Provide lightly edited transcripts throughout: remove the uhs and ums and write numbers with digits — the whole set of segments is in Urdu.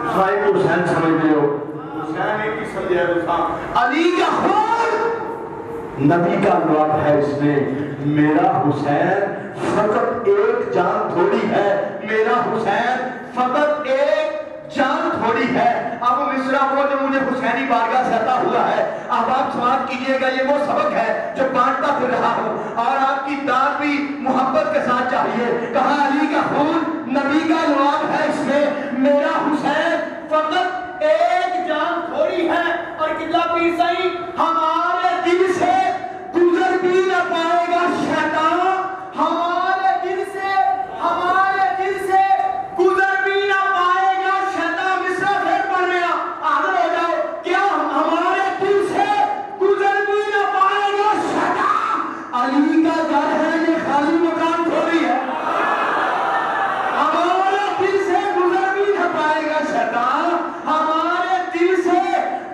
صاحب حسین سمجھتے ہو؟ حسین ایک ہی سمجھے علی کا خون نبی کا لعاب ہے اس میں. میرا حسین فقط ایک جان تھوڑی ہے, میرا حسین فقط ایک جان تھوڑی ہے. اب مصرع وہ جو مجھے حسینی بارگاہ سے عطا ہوا ہے, اب آپ سماعت کیجئے گا, یہ وہ سبق ہے جو بانٹتا پھر رہا ہوں, اور آپ کی داد بھی محبت کے ساتھ چاہیے. کہا علی کا خون نبی کا لعاب ہے اس میں, میرا حسین فقط ایک جان تھوڑی ہے. اور قبلہ پیر سائی ہمارے دل سے گزر بھی نہ پائے گا شیطان, ہمارے دل سے گزر بھی نہ پائے گا شیطان. مصرع پھر پڑھنے حاضر ہو جاؤ. کیا ہمارے دل سے گزر بھی نہ پائے گا شیطان. علی کا گھر ہے یہ خالی مکان تھوڑی ہے. ہمارے دل سے گزر بھی نہ پائے گا شیطان, ہمارے دل سے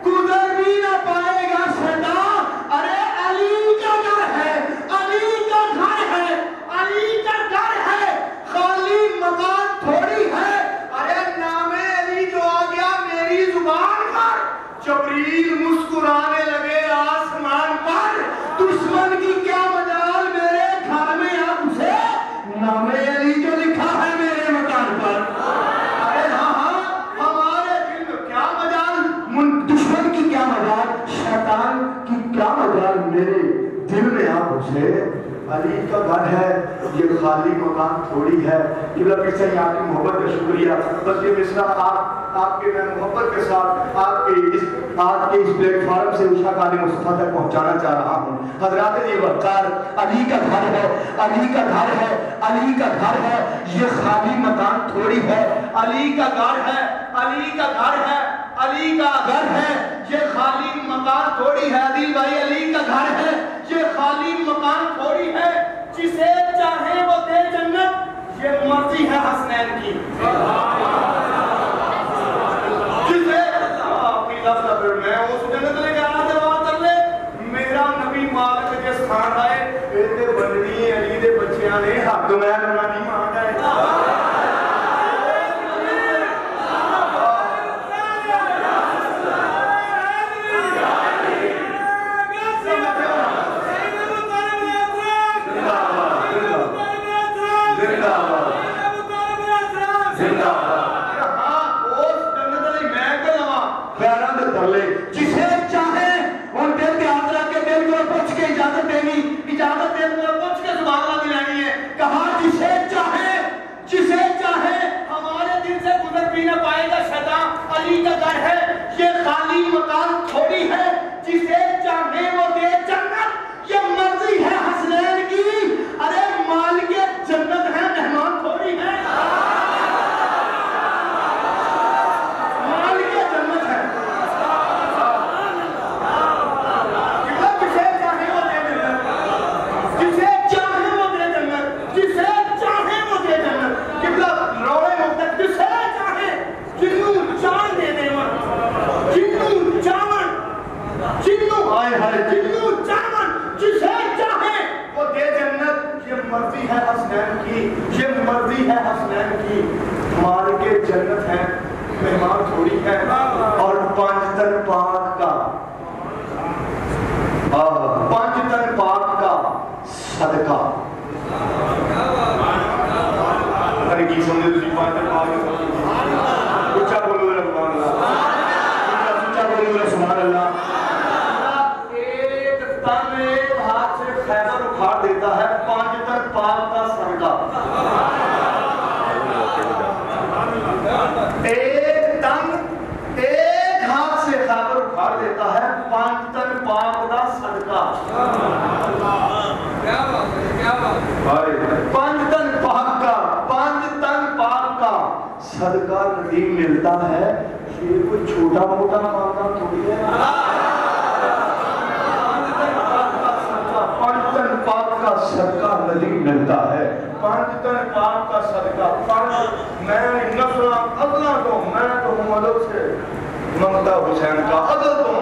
گزر بھی نہ پائے گا شیطان. ارے علی کا گھر ہے, علی کا گھر ہے, علی کا گھر ہے, خالی مکان تھوڑی ہے. ارے نام علی جو آ گیا میری زبان پر, جبریل مسکرانے لگے آسمان پر. دشمن کی کیا مجال میرے گھر میں اب سے, نام علی جو لکھا ہے میرے مکان پر. ارے ہاں ہمارے دل میں کیا مجال, دشمن کی کیا مجال, شیطان کی کیا مجال میرے دل میں آپ اسے. علی کا گھر ہے یہ خالی مکان تھوڑی ہے. قبلہ پیر سے آپ کی محبت کا شکریہ. بس یہ مصرع آپ کے میں محبت کے ساتھ آپ کے اس پلیٹ فارم سے عشاء قادم مصطفیٰ تک پہنچانا چاہ رہا ہوں. حضرات یہ وقار علی کا گھر ہے, علی کا گھر ہے, علی کا گھر ہے یہ خالی مکان تھوڑی ہے. علی کا گھر ہے, علی کا گھر ہے, علی کا گھر ہے یہ خالی مکان تھوڑی ہے. علی بھائی علی کا گھر ہے یہ خالی مکان تھوڑی ہے. جسے چاہے وہ دے جنت یہ مرضی ہے حسنین کی. جسے اپنی لفظ پر میں اس جنت لے کے آنا جواب کر لے. میرا نبی مالک جس خان آئے ایتے بندنی علی دے بچیاں نے حق میں کرنا نہیں مانگا ہے. جسے چاہے اور دل کے ہاتھ رکھ کے دل کو پوچھ کے اجازت دینی, اجازت دل کو پوچھ کے سبحان اللہ دلانی ہے. کہا جسے چاہے ہمارے دل سے گزر بھی نہ پائے گا شیطان. علی کا گھر ہے یہ خالی مکان تھوڑی ہے. جسے چاہے وہ دے جنت یہ مرضی ہے حسنین کی. ارے مال کے جنت ہے مہمان تھوڑی ہے. مرضی ہے حسنین کی, یہ مرضی ہے حسنین کی. مال کے جنت ہے مہمان تھوڑی ہے. اور پانچ تن پاک کا صدقہ. ارے کی سمجھے تسی پانچ تن پاک کا اچھا بولو سبحان اللہ, اچھا بولو سبحان اللہ. ایک تن ایک ہاتھ سے خیبر اکھاڑ دیتا ہے, پانچ تن پاک کا صدقہ. ایک تن ایک ہاتھ سے خیبر اکھاڑ دیتا ہے, پانچ تن پاک کا صدقہ. پانچ تن پاک کا صدقہ ندیم ملتا ہے. یہ کوئی چھوٹا موٹا مانگنا تھوڑی ہے. پانچ تن پاک کا صدقہ ندیم ملتا ہے. پانچ تن پاک کا صدقہ. میں نسل اگلا تو میں تو ہوں مدد سے ممتا حسین کا عدل تو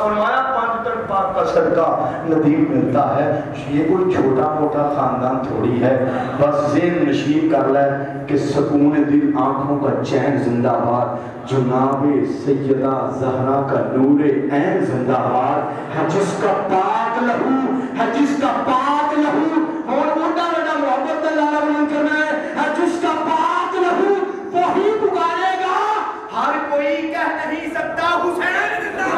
فرمایا 5 ٹن پاک کا صدقہ ندیم ملتا ہے. یہ کوئی چھوٹا موٹا خاندان تھوڑی ہے. بس ذہن نشین کر لے کہ سکون دل آنکھوں کا چین زندہ باد, جناب سیدہ زہرا کا نور عین زندہ باد ہے, جس کا پاک لہو ہے, جس کا پاک لہو اور موٹا بڑا محبت اللہ بیان کرنا ہے, جس کا پاک لہو وہی پکارے گا. ہر کوئی کہہ نہیں سکتا حسین زندہ